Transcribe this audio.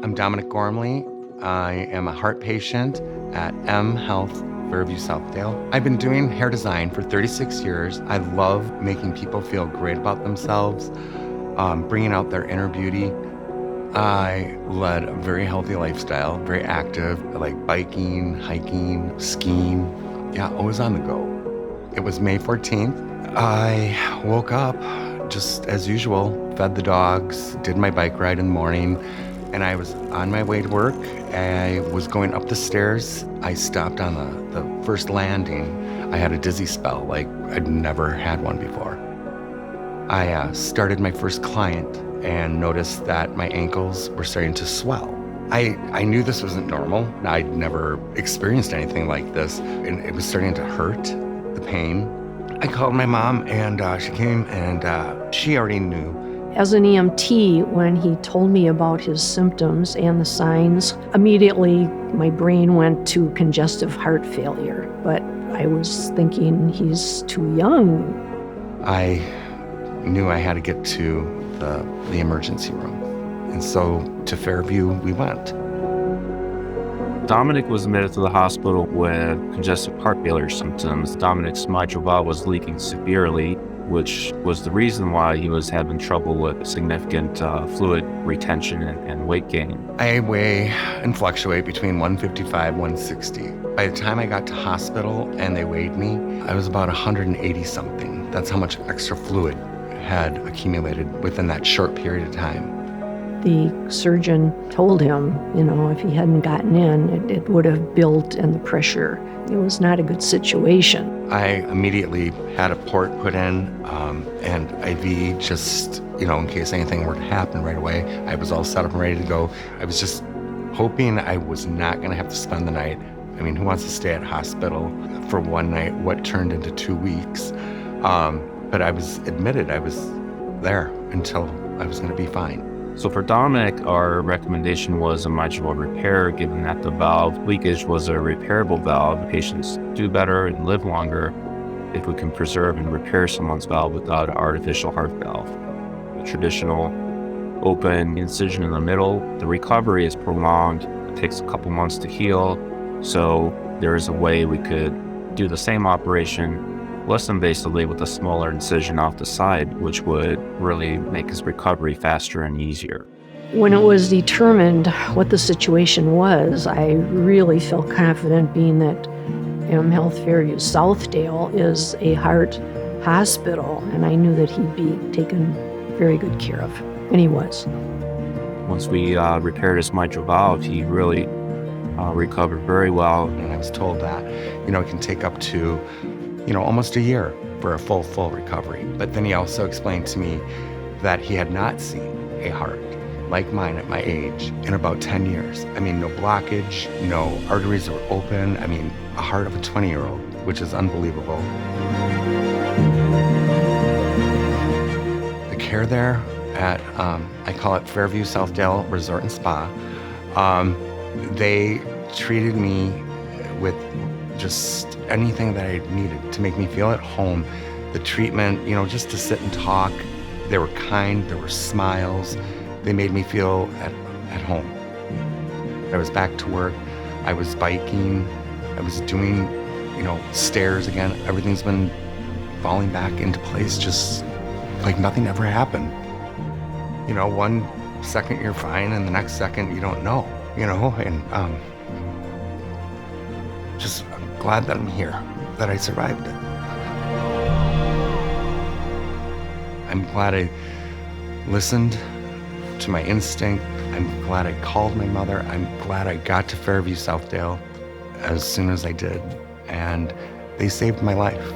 I'm Dominic. I am a heart patient at M Health Fairview Southdale. I've been doing hair design for 36 years. I love making people feel great about themselves, bringing out their inner beauty. I led a very healthy lifestyle, very active. I like biking, hiking, skiing. Yeah, always on the go. It was May 14th. I woke up just as usual, fed the dogs, did my bike ride in the morning, and I was on my way to work. I was going up the stairs. I stopped on the first landing. I had a dizzy spell like I'd never had one before. I started my first client and noticed that my ankles were starting to swell. I knew this wasn't normal. I'd never experienced anything like this, and it was starting to hurt, the pain. I called my mom, and she came, and she already knew. As an EMT, when he told me about his symptoms and the signs, immediately my brain went to congestive heart failure. But I was thinking he's too young. I knew I had to get to the emergency room. And so to Fairview we went. Dominic was admitted to the hospital with congestive heart failure symptoms. Dominic's mitral valve was leaking severely, which was the reason why he was having trouble with significant fluid retention and weight gain. I weigh and fluctuate between 155 and 160. By the time I got to hospital and they weighed me, I was about 180 something. That's how much extra fluid had accumulated within that short period of time. The surgeon told him, if he hadn't gotten in, it would have built and the pressure. It was not a good situation. I immediately had a port put in and IV just, in case anything were to happen right away. I was all set up and ready to go. I was just hoping I was not going to have to spend the night. I mean, who wants to stay at hospital for one night, what turned into 2 weeks? But I was admitted. I was there until I was going to be fine. So for Dominic, our recommendation was a mitral repair, given that the valve leakage was a repairable valve. Patients do better and live longer if we can preserve and repair someone's valve without an artificial heart valve. The traditional open incision in the middle, the recovery is prolonged. It takes a couple months to heal. So there is a way we could do the same operation less invasively with a smaller incision off the side, which would really make his recovery faster and easier. When it was determined what the situation was, I really felt confident, being that M Health Fairview Southdale is a heart hospital, and I knew that he'd be taken very good care of, and he was. Once we repaired his mitral valve, he really recovered very well. And I was told that, it can take up to almost a year for a full recovery. But then he also explained to me that he had not seen a heart like mine at my age in about 10 years. I mean, no blockage, no arteries were open. I mean, a heart of a 20-year-old, which is unbelievable. The care there at, I call it Fairview Southdale Resort and Spa, they treated me with just anything that I needed to make me feel at home. The treatment, just to sit and talk. They were kind, there were smiles. They made me feel at home. I was back to work. I was biking. I was doing, stairs again. Everything's been falling back into place, just like nothing ever happened. 1 second you're fine, and the next second you don't know, and just glad that I'm here, that I survived it. I'm glad I listened to my instinct. I'm glad I called my mother. I'm glad I got to Fairview Southdale as soon as I did, and they saved my life.